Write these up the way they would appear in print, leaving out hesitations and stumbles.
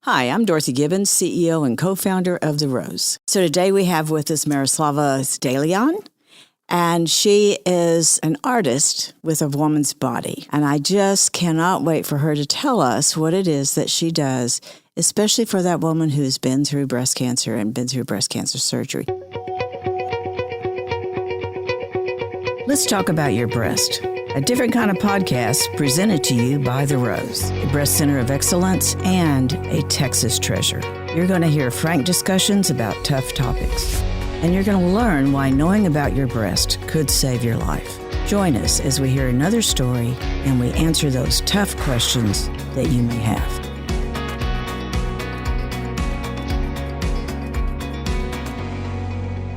Hi, I'm Dorothy Gibbons, CEO and co-founder of The Rose. So today we have with us Miroslava De Leon, and she is an artist with a woman's body. And I just cannot wait for her to tell us what it is that she does, especially for that woman who's been through breast cancer and been through breast cancer surgery. Let's talk about your breast. A different kind of podcast presented to you by The Rose, a breast center of excellence and a Texas treasure. You're going to hear frank discussions about tough topics, and you're going to learn why knowing about your breast could save your life. Join us as we hear another story and we answer those tough questions that you may have.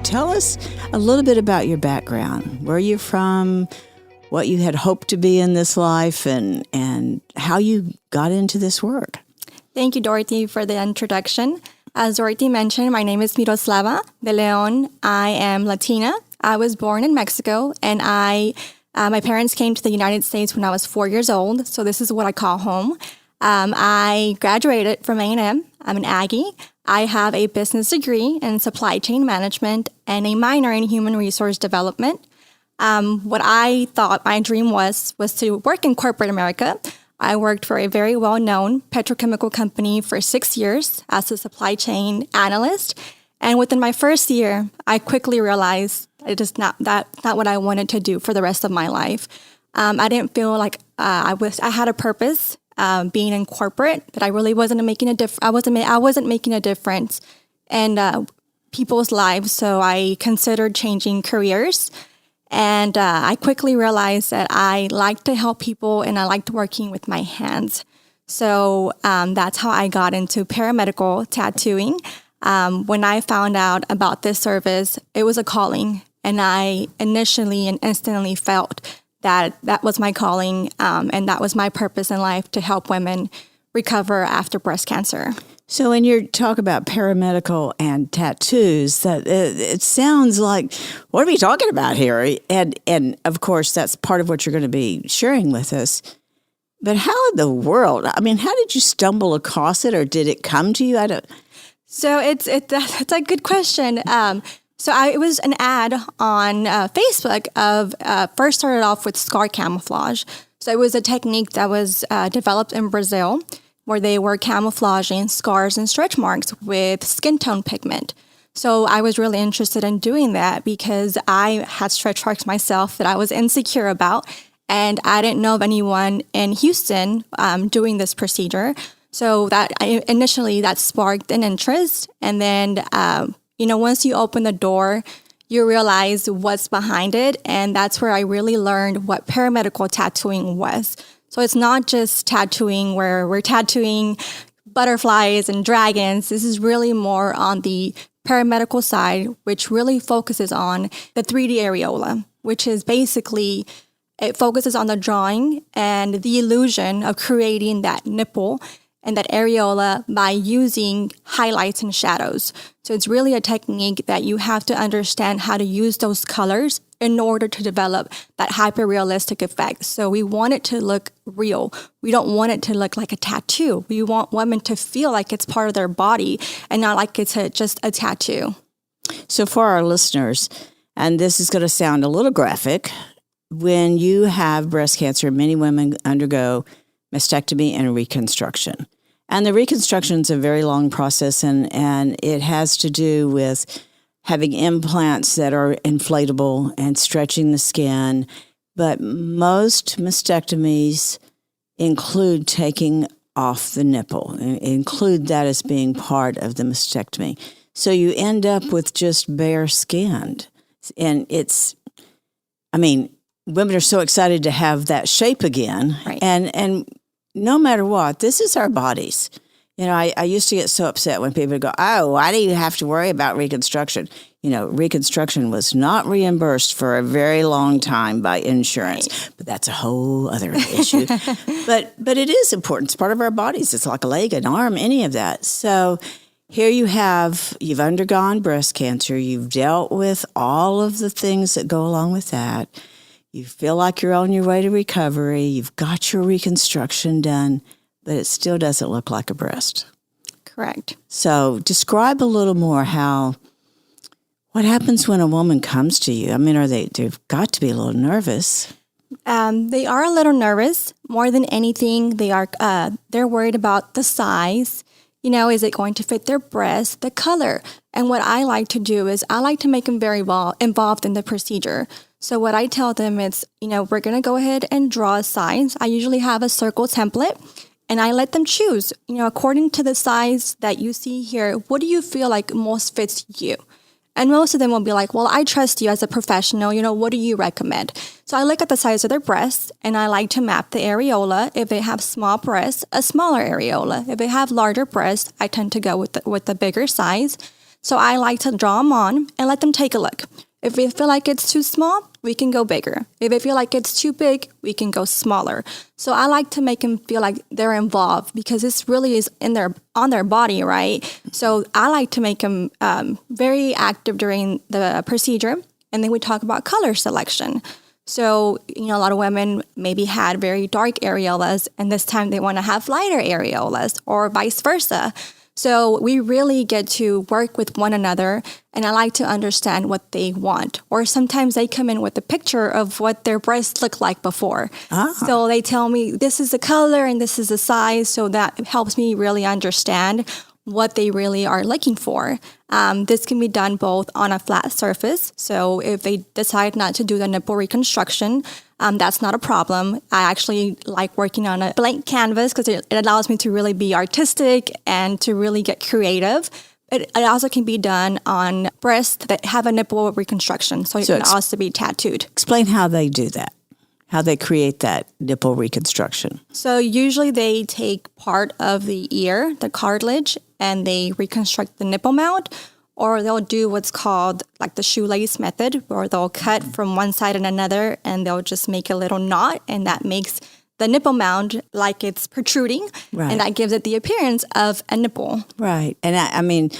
Tell us a little bit about your background, where you're from, what you had hoped to be in this life, and how you got into this work. Thank you, Dorothy, for the introduction. As Dorothy mentioned, my name is Miroslava De Leon. I am Latina. I was born in Mexico, and my parents came to the United States when I was 4 years old, so this is what I call home. I graduated from A&M. I'm an Aggie. I have a business degree in supply chain management and a minor in human resource development. What I thought my dream was to work in corporate America. I worked for a very well-known petrochemical company for 6 years as a supply chain analyst. And within my first year, I quickly realized it is not what I wanted to do for the rest of my life. I didn't feel like I had a purpose being in corporate, but I really wasn't making a difference. I wasn't making a difference in people's lives. So I considered changing careers. And I quickly realized that I liked to help people and I liked working with my hands. So that's how I got into paramedical tattooing. When I found out about this service, it was a calling. And I initially and instantly felt that was my calling and that was my purpose in life, to help women recover after breast cancer. So when you talk about paramedical and tattoos, that it sounds like, what are we talking about here? And of course, that's part of what you're going to be sharing with us. But how in the world? I mean, how did you stumble across it, or did it come to you? So it's a good question. It was an ad on Facebook first started off with scar camouflage. So it was a technique that was developed in Brazil, where they were camouflaging scars and stretch marks with skin tone pigment. So I was really interested in doing that because I had stretch marks myself that I was insecure about, and I didn't know of anyone in Houston doing this procedure. So initially that sparked an interest. And then, once you open the door, you realize what's behind it. And that's where I really learned what paramedical tattooing was. So it's not just tattooing where we're tattooing butterflies and dragons. This is really more on the paramedical side, which really focuses on the 3D areola, which is basically, it focuses on the drawing and the illusion of creating that nipple and that areola by using highlights and shadows. So it's really a technique that you have to understand how to use those colors in order to develop that hyper-realistic effect. So we want it to look real. We don't want it to look like a tattoo. We want women to feel like it's part of their body and not like it's just a tattoo. So for our listeners, and this is going to sound a little graphic, when you have breast cancer, many women undergo mastectomy and reconstruction. And the reconstruction is a very long process, and it has to do with having implants that are inflatable and stretching the skin. But most mastectomies include taking off the nipple, include that as being part of the mastectomy. So you end up with just bare skin. And women are so excited to have that shape again. Right. And no matter what, this is our bodies. I used to get so upset when people would go, oh, why do you have to worry about reconstruction? Reconstruction was not reimbursed for a very long time by insurance, right. But that's a whole other issue. But it is important. It's part of our bodies. It's like a leg, an arm, any of that. So here you've undergone breast cancer. You've dealt with all of the things that go along with that. You feel like you're on your way to recovery. You've got your reconstruction done, but it still doesn't look like a breast. Correct. So describe a little more what happens when a woman comes to you? I mean, they've got to be a little nervous. They are a little nervous. More than anything, they're worried about the size. Is it going to fit their breast, the color? And what I like to do is I like to make them very involved in the procedure. So what I tell them is, we're going to go ahead and draw a size. I usually have a circle template, and I let them choose, according to the size that you see here, what do you feel like most fits you? And most of them will be like, well, I trust you as a professional. What do you recommend? So I look at the size of their breasts, and I like to map the areola. If they have small breasts, a smaller areola. If they have larger breasts, I tend to go with the bigger size. So I like to draw them on and let them take a look. If they feel like it's too small, we can go bigger. If they feel like it's too big, we can go smaller. So I like to make them feel like they're involved because this really is on their body, right? So I like to make them very active during the procedure. And then we talk about color selection. So, a lot of women maybe had very dark areolas, and this time they want to have lighter areolas or vice versa. So we really get to work with one another, and I like to understand what they want. Or sometimes they come in with a picture of what their breasts looked like before. So they tell me this is the color and this is the size. So that helps me really understand what they really are looking for. This can be done both on a flat surface. So if they decide not to do the nipple reconstruction, that's not a problem. I actually like working on a blank canvas because it allows me to really be artistic and to really get creative. It also can be done on breasts that have a nipple reconstruction. So it can also be tattooed. Explain how they do that, how they create that nipple reconstruction. So usually they take part of the ear, the cartilage, and they reconstruct the nipple mound. Or they'll do what's called like the shoelace method, where they'll cut from one side and another, and they'll just make a little knot, and that makes the nipple mound like it's protruding, and that gives it the appearance of a nipple. Right. And I mean,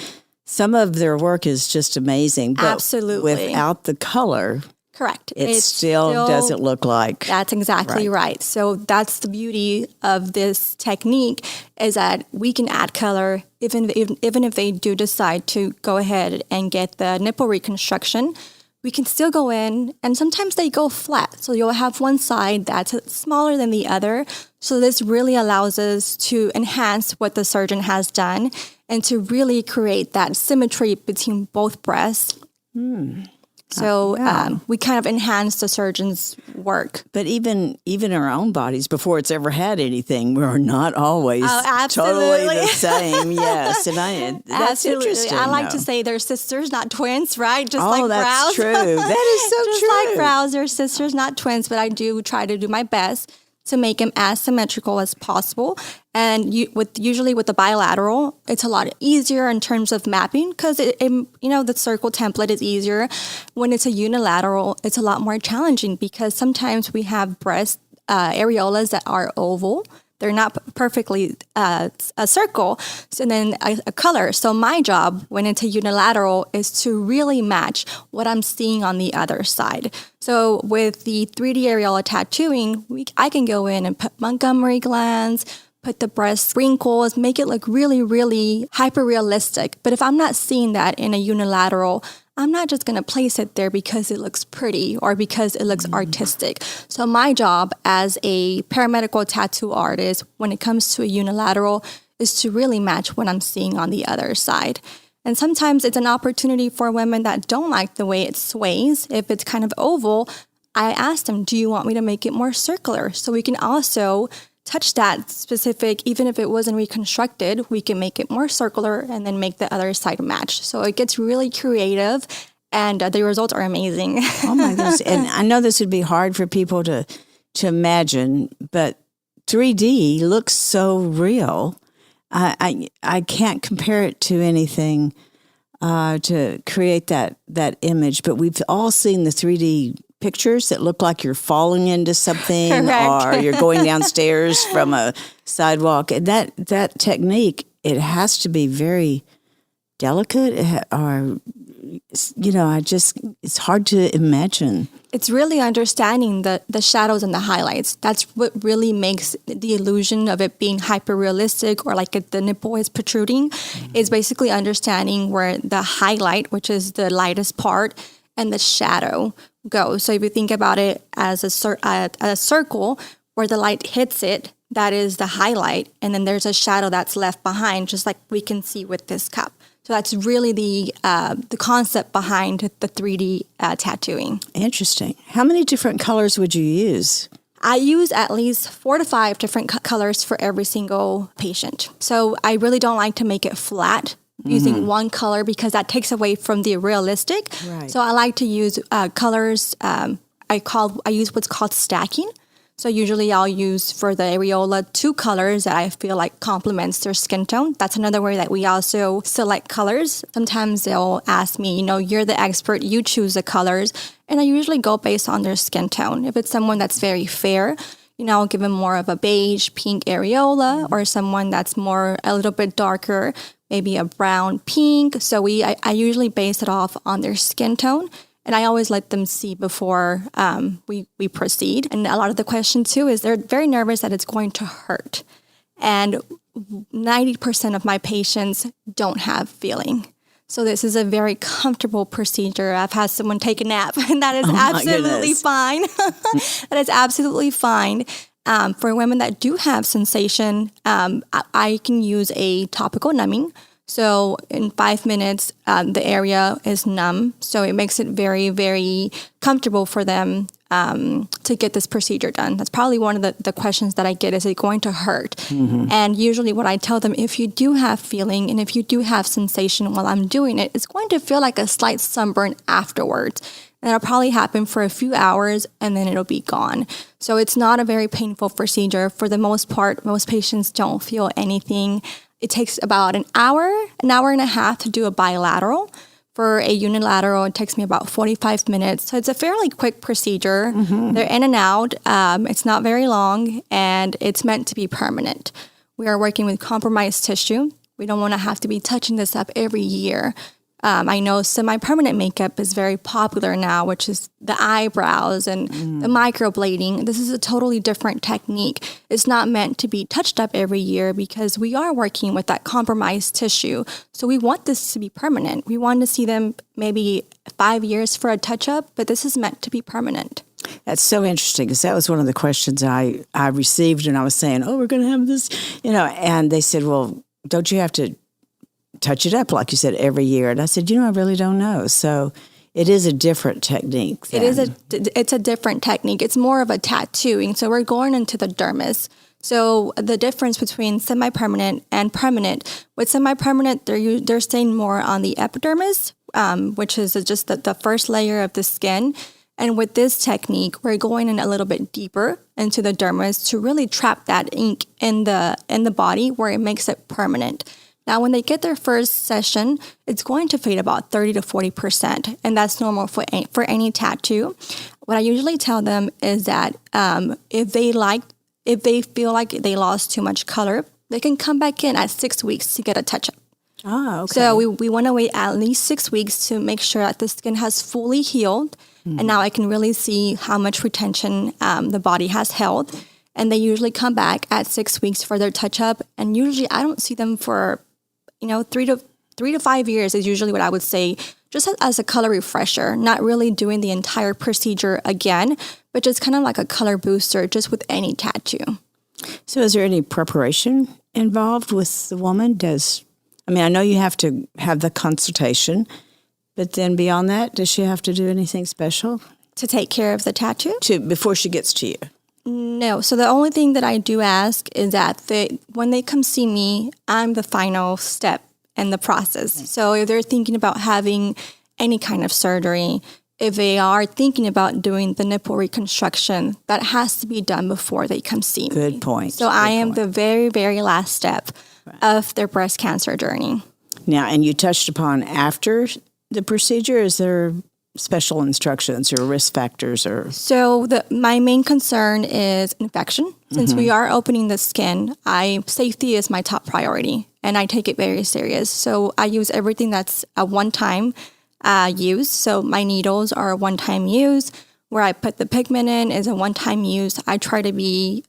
some of their work is just amazing. But absolutely. Without the color, correct. It still doesn't look like. That's exactly right. So that's the beauty of this technique is that we can add color even if they do decide to go ahead and get the nipple reconstruction. We can still go in, and sometimes they go flat. So you'll have one side that's smaller than the other. So this really allows us to enhance what the surgeon has done and to really create that symmetry between both breasts. So we kind of enhance the surgeon's work. But even our own bodies, before it's ever had anything, we're not always totally the same. Yes, and that's interesting. I like to say they're sisters, not twins, right? Just like that's brows. True. That is so Just true. like brows, they're sisters, not twins. But I do try to do my best to make them as symmetrical as possible. And usually with the bilateral, it's a lot easier in terms of mapping because the circle template is easier. When it's a unilateral, it's a lot more challenging because sometimes we have breast areolas that are oval. They're not perfectly a circle, and then a color. So my job when it's a unilateral is to really match what I'm seeing on the other side. So with the 3D areola tattooing, I can go in and put Montgomery glands, put the breast wrinkles, make it look really, really hyper-realistic. But if I'm not seeing that in a unilateral, I'm not just going to place it there because it looks pretty or because it looks artistic. So my job as a paramedical tattoo artist, when it comes to a unilateral, is to really match what I'm seeing on the other side. And sometimes it's an opportunity for women that don't like the way it sways. If it's kind of oval, I ask them, do you want me to make it more circular? So we can also touch that specific, even if it wasn't reconstructed, we can make it more circular and then make the other side match. So it gets really creative and the results are amazing. Oh my goodness. And I know this would be hard for people to imagine, but 3D looks so real. I can't compare it to anything to create that image, but we've all seen the 3D pictures that look like you're falling into something or you're going downstairs from a sidewalk. And that technique, it has to be very delicate or, it's hard to imagine. It's really understanding the shadows and the highlights. That's what really makes the illusion of it being hyper realistic or like the nipple is protruding, is basically understanding where the highlight, which is the lightest part, and the shadow go. So if you think about it as a circle where the light hits it, that is the highlight. And then there's a shadow that's left behind, just like we can see with this cup. So that's really the concept behind the 3D tattooing. Interesting. How many different colors would you use? I use at least 4 to 5 different colors for every single patient. So I really don't like to make it flat using one color because that takes away from the realistic. Right. So I like to use colors. I use what's called stacking. So usually I'll use for the areola 2 colors that I feel like complements their skin tone. That's another way that we also select colors. Sometimes they'll ask me, you're the expert, you choose the colors. And I usually go based on their skin tone. If it's someone that's very fair, I'll give them more of a beige, pink areola, or someone that's a little bit darker, maybe a brown, pink. So I usually base it off on their skin tone. And I always let them see before we proceed. And a lot of the question too is they're very nervous that it's going to hurt. And 90% of my patients don't have feeling. So this is a very comfortable procedure. I've had someone take a nap, and that is absolutely fine. That is absolutely fine. For women that do have sensation, I can use a topical numbing. So in 5 minutes, the area is numb. So it makes it very, very comfortable for them to get this procedure done. That's probably one of the questions that I get, is it going to hurt? Mm-hmm. And usually what I tell them, if you do have feeling and if you do have sensation while I'm doing it, it's going to feel like a slight sunburn afterwards. And it'll probably happen for a few hours and then it'll be gone. So it's not a very painful procedure. For the most part, most patients don't feel anything. It takes about an hour and a half to do a bilateral. For a unilateral, it takes me about 45 minutes. So it's a fairly quick procedure. Mm-hmm. They're in and out. It's not very long, and it's meant to be permanent. We are working with compromised tissue. We don't want to have to be touching this up every year. I know semi-permanent makeup is very popular now, which is the eyebrows and the microblading. This is a totally different technique. It's not meant to be touched up every year because we are working with that compromised tissue. So we want this to be permanent. We want to see them maybe 5 years for a touch-up, but this is meant to be permanent. That's so interesting, because that was one of the questions I received, and I was saying, we're going to have this, and they said, well, don't you have to touch it up, like you said, every year? And I said, I really don't know. So it is a different technique. It's a different technique. It's more of a tattooing. So we're going into the dermis. So the difference between semi-permanent and permanent, with semi-permanent, they're staying more on the epidermis, which is just the first layer of the skin. And with this technique, we're going in a little bit deeper into the dermis to really trap that ink in the body, where it makes it permanent. Now, when they get their first session, it's going to fade about 30 to 40%, and that's normal for any tattoo. What I usually tell them is that if they feel like they lost too much color, they can come back in at 6 weeks to get a touch-up. Oh, okay. So we want to wait at least 6 weeks to make sure that the skin has fully healed, and now I can really see how much retention the body has held. And they usually come back at 6 weeks for their touch-up, and usually I don't see them for 3 to 5 years is usually what I would say, just as a color refresher, not really doing the entire procedure again, but just kind of like a color booster, just with any tattoo. So is there any preparation involved with the woman? I know you have to have the consultation, but then beyond that, does she have to do anything special? To take care of the tattoo? Before she gets to you? No. So the only thing that I do ask is that when they come see me, I'm the final step in the process. So if they're thinking about having any kind of surgery, if they are thinking about doing the nipple reconstruction, that has to be done before they come see me. Good point. So I am the very, very last step of their breast cancer journey. Now, and you touched upon after the procedure, is there special instructions or risk factors? So my main concern is infection. Since we are opening the skin, safety is my top priority, and I take it very serious. So I use everything that's a one-time use. So my needles are a one-time use. where I put the pigment in is a one-time use. I try to be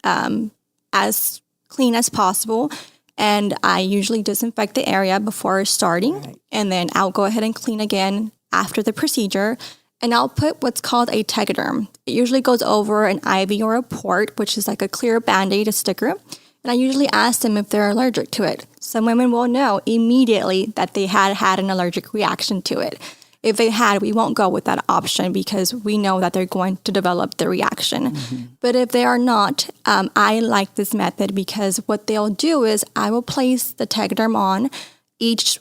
as clean as possible. And I usually disinfect the area before starting. Right. And then I'll go ahead and clean again after the procedure. And I'll put what's called a Tegaderm. It usually goes over an IV or a port, which is like a clear Band-Aid, a sticker. And I usually ask them if they're allergic to it. Some women will know immediately that they had an allergic reaction to it. If they had, we won't go with that option because we know that they're going to develop the reaction. Mm-hmm. But if they are not, I like this method because what they'll do is I will place the Tegaderm on each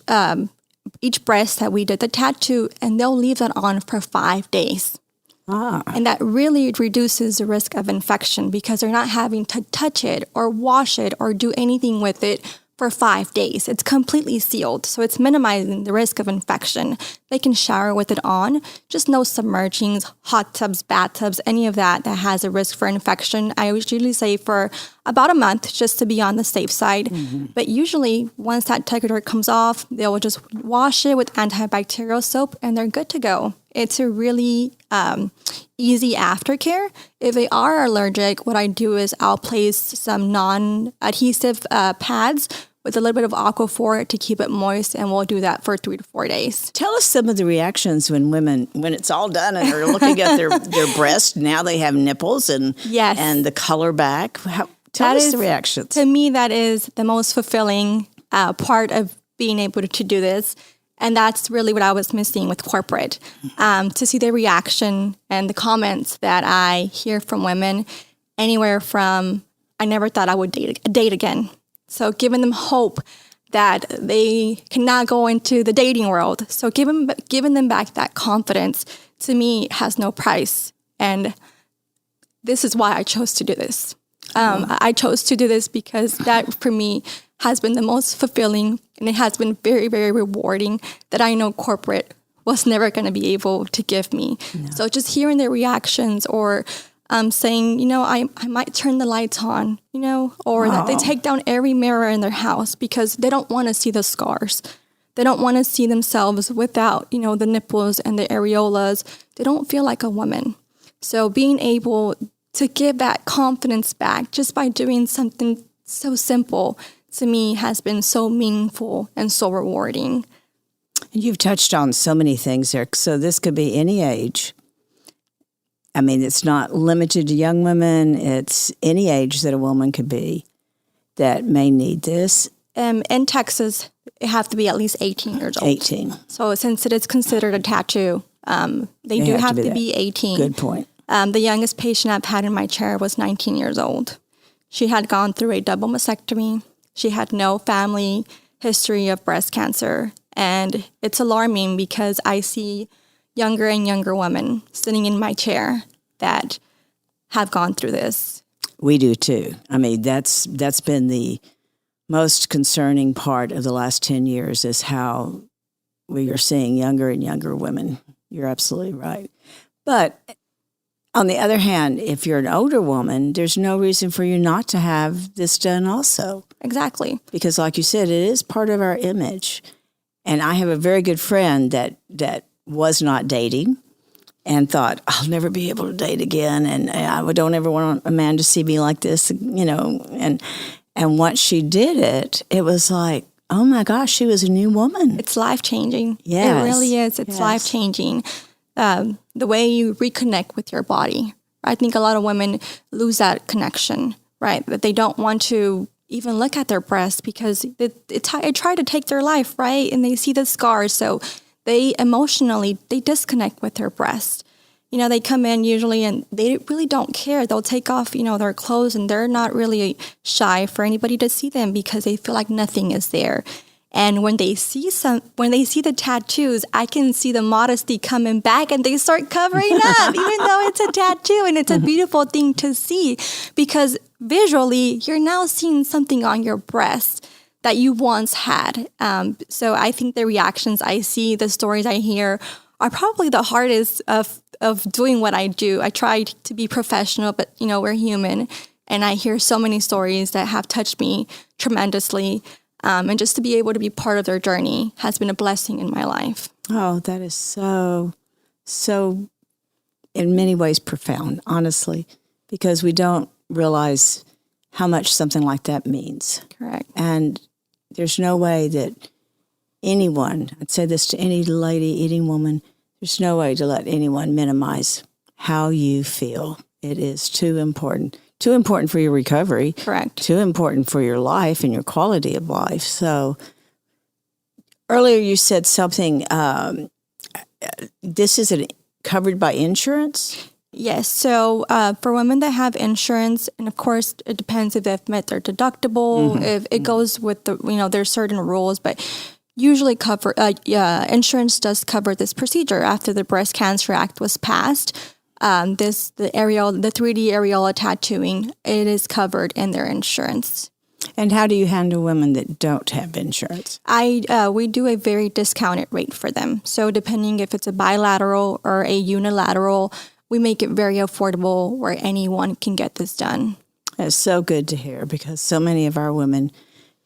breast that we did the tattoo, and they'll leave that on for 5 days. And that really reduces the risk of infection because they're not having to touch it or wash it or do anything with it for 5 days. It's completely sealed, so it's minimizing the risk of infection. They can shower with it on, just no submergings, hot tubs, bathtubs, any of that has a risk for infection. I usually say for about a month just to be on the safe side. Mm-hmm. But usually once that Tegaderm comes off, they'll just wash it with antibacterial soap and they're good to go. It's a really easy aftercare. If they are allergic, what I do is I'll place some non-adhesive pads with a little bit of Aquaphor to keep it moist, and we'll do that for 3 to 4 days. Tell us some of the reactions when it's all done and they're looking at their breast. Now they have nipples and the color back. Tell us the reactions. To me, that is the most fulfilling part of being able to do this. And that's really what I was missing with corporate, to see the reaction and the comments that I hear from women, anywhere from, I never thought I would date again. So giving them hope that they cannot go into the dating world. So giving them back that confidence, to me, has no price. And this is why I chose to do this. I chose to do this because that, for me, has been the most fulfilling, and it has been very, very rewarding that I know corporate was never going to be able to give me. No. So just hearing their reactions or saying, I might turn the lights on, or that they take down every mirror in their house because they don't want to see the scars. They don't want to see themselves without, the nipples and the areolas. They don't feel like a woman. So being able to give that confidence back just by doing something so simple, to me, has been so meaningful and so rewarding. You've touched on so many things there. So this could be any age. I mean, it's not limited to young women. It's any age that a woman could be that may need this. In Texas, it have to be at least 18 years old. 18. So since it is considered a tattoo, they do have to be 18. Good point. The youngest patient I've had in my chair was 19 years old. She had gone through a double mastectomy. She had no family history of breast cancer. And it's alarming because I see younger and younger women sitting in my chair that have gone through this. We do too. I mean, that's been the most concerning part of the last 10 years is how we are seeing younger and younger women. You're absolutely right. But on the other hand, if you're an older woman, there's no reason for you not to have this done also. Exactly. Because like you said, it is part of our image. And I have a very good friend that was not dating and thought, I'll never be able to date again. And I don't ever want a man to see me like this, And once she did it, it was like, oh my gosh, she was a new woman. It's life-changing. Yes. It really is. It's life-changing. The way you reconnect with your body. I think a lot of women lose that connection, right? That they don't want to even look at their breasts because it try to take their life, right? And they see the scars. So they disconnect with their breast. They come in usually and they really don't care. They'll take off, their clothes and they're not really shy for anybody to see them because they feel like nothing is there. And when they see the tattoos, I can see the modesty coming back and they start covering up, even though it's a tattoo. And it's a beautiful thing to see because visually, you're now seeing something on your breast that you once had. So I think the reactions I see, the stories I hear are probably the hardest of doing what I do. I try to be professional, but, we're human. And I hear so many stories that have touched me tremendously. And just to be able to be part of their journey has been a blessing in my life. Oh, that is so in many ways profound, honestly, because we don't realize how much something like that means. Correct. And there's no way that anyone, I'd say this to any lady, any woman, there's no way to let anyone minimize how you feel. It is too important for your recovery. Correct. Too important for your life and your quality of life. So earlier you said something, this isn't covered by insurance? Yes. So for women that have insurance, and of course it depends if they've met their deductible, if it goes with the, there's certain rules, but usually insurance does cover this procedure after the Breast Cancer Act was passed. The 3D areola tattooing, it is covered in their insurance. And how do you handle women that don't have insurance? We do a very discounted rate for them. So depending if it's a bilateral or a unilateral, we make it very affordable where anyone can get this done. That's so good to hear, because so many of our women,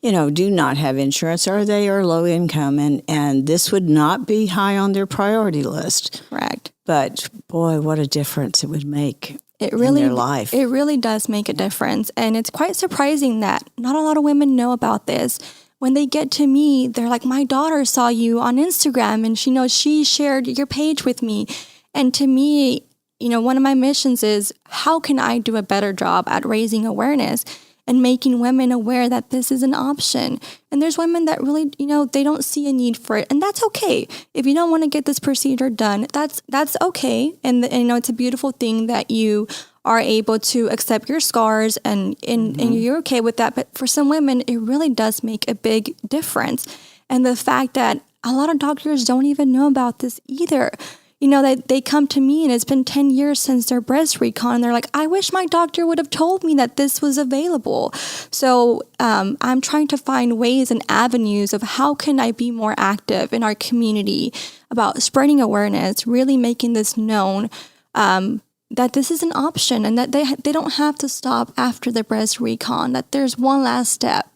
do not have insurance, or they are low income, and this would not be high on their priority list. Correct. But boy, what a difference it would make in their life. It really does make a difference. And it's quite surprising that not a lot of women know about this. When they get to me, they're like, my daughter saw you on Instagram and she shared your page with me. And to me, one of my missions is, how can I do a better job at raising awareness and making women aware that this is an option? And there's women that really, they don't see a need for it. And that's okay. If you don't want to get this procedure done, that's okay. And it's a beautiful thing that you are able to accept your scars and you're okay with that. But for some women, it really does make a big difference. And the fact that a lot of doctors don't even know about this either. That they come to me and it's been 10 years since their breast recon. And they're like, I wish my doctor would have told me that this was available. So I'm trying to find ways and avenues of how can I be more active in our community about spreading awareness, really making this known, that this is an option and that they don't have to stop after the breast recon, that there's one last step.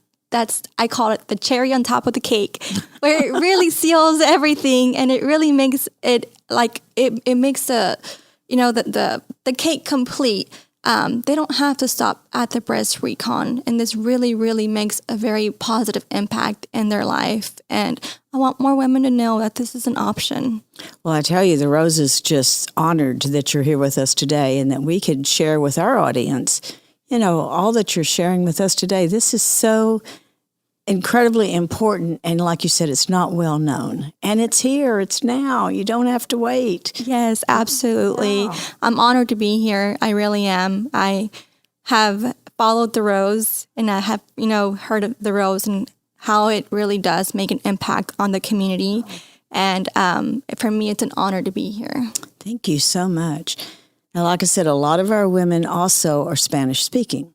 I call it the cherry on top of the cake, where it really seals everything and it really makes it it makes the cake complete. They don't have to stop at the breast recon, and this really, really makes a very positive impact in their life. And I want more women to know that this is an option. Well, I tell you, the Rose is just honored that you're here with us today and that we could share with our audience, all that you're sharing with us today. This is so incredibly important. And like you said, it's not well known. And it's here. It's now. You don't have to wait. Yes, absolutely. Wow. I'm honored to be here. I really am. I have followed the Rose, and I have, heard of the Rose and how it really does make an impact on the community. And for me, it's an honor to be here. Thank you so much. Now, like I said, a lot of our women also are Spanish speaking.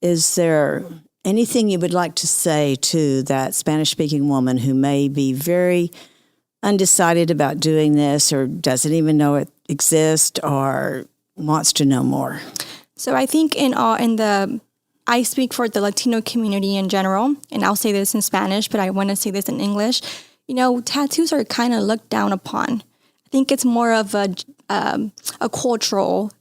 Is there anything you would like to say to that Spanish-speaking woman who may be very undecided about doing this, or doesn't even know it exists, or wants to know more? So I think I speak for the Latino community in general, and I'll say this in Spanish, but I want to say this in English. Tattoos are kind of looked down upon. I think it's more of a cultural,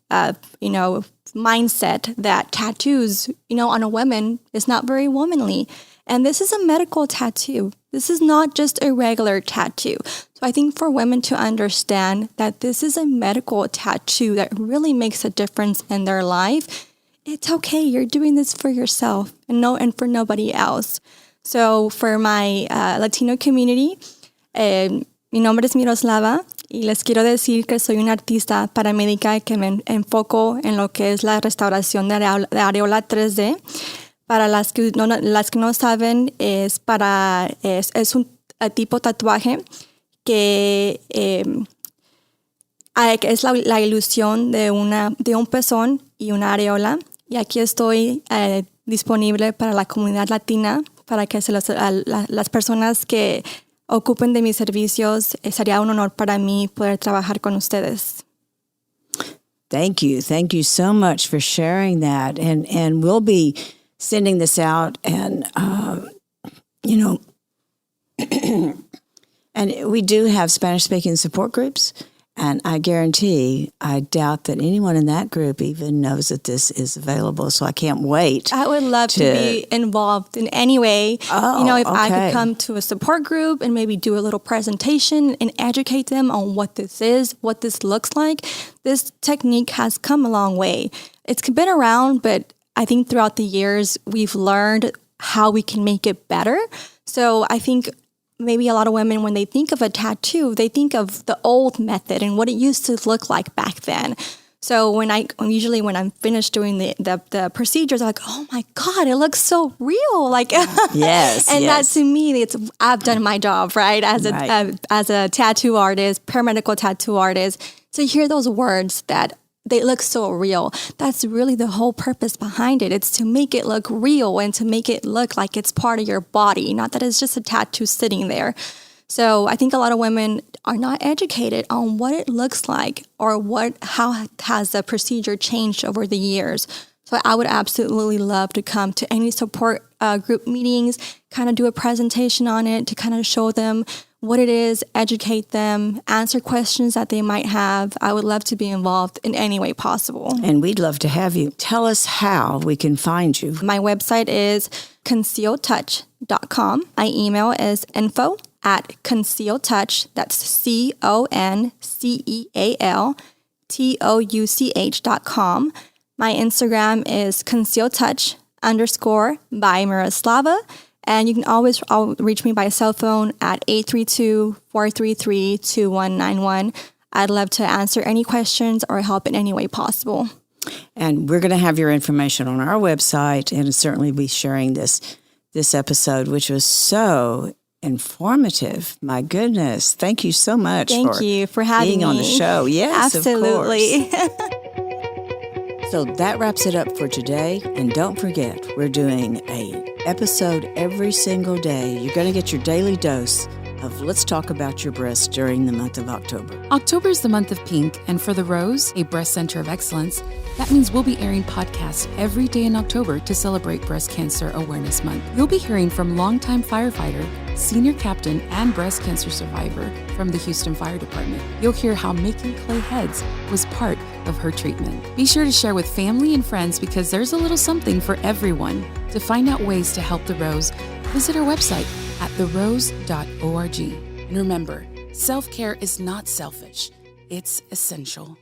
mindset that tattoos, on a woman is not very womanly. And this is a medical tattoo. This is not just a regular tattoo. So I think for women to understand that this is a medical tattoo that really makes a difference in their life, it's okay. You're doing this for yourself and for nobody else. So for my Latino community, mi nombre es Miroslava. Y les quiero decir que soy una artista paramédica que me enfoco en lo que es la restauración de areola 3D. Para las que no saben, es un tipo tatuaje que es la ilusión de un pezón y una areola. Y aquí estoy disponible para la comunidad latina, para que las personas que ocupen de mis servicios. Sería un honor para mí poder trabajar con ustedes. Thank you. Thank you so much for sharing that. And we'll be sending this out, and, and we do have Spanish-speaking support groups, And I guarantee, I doubt that anyone in that group even knows that this is available. So I can't wait. I would love to be involved in any way. If I could come to a support group and maybe do a little presentation and educate them on what this is, what this looks like. This technique has come a long way. It's been around, but I think throughout the years, we've learned how we can make it better. So I think maybe a lot of women, when they think of a tattoo, they think of the old method and what it used to look like back then. So when I'm finished doing the procedures, I'm like, oh my God, it looks so real. Like, yes. And that to me, I've done my job, right? As a tattoo artist, paramedical tattoo artist, to hear those words that they look so real. That's really the whole purpose behind it. It's to make it look real and to make it look like it's part of your body, not that it's just a tattoo sitting there. So I think a lot of women are not educated on what it looks like or how has the procedure changed over the years. So I would absolutely love to come to any support group meetings, kind of do a presentation on it to kind of show them what it is, educate them, answer questions that they might have. I would love to be involved in any way possible. And we'd love to have you. Tell us how we can find you. My website is concealtouch.com. My email is info@concealtouch. That's concealtouch.com. My Instagram is concealtouch_by Miroslava. And you can always reach me by cell phone at 832-433-2191. I'd love to answer any questions or help in any way possible. And we're going to have your information on our website and certainly be sharing this episode, which was so informative. My goodness. Thank you so much Thank you for having being me on the show. Yes, absolutely. Of course. So that wraps it up for today. And don't forget, we're doing an episode every single day. You're going to get your daily dose of Let's Talk About Your Breasts during the month of October. October is the month of pink, and for The Rose, a breast center of excellence, that means we'll be airing podcasts every day in October to celebrate Breast Cancer Awareness Month. You'll be hearing from longtime firefighter, senior captain, and breast cancer survivor from the Houston Fire Department. You'll hear how making clay heads was part of her treatment. Be sure to share with family and friends because there's a little something for everyone. To find out ways to help The Rose, visit our website at therose.org. And remember, self-care is not selfish, it's essential.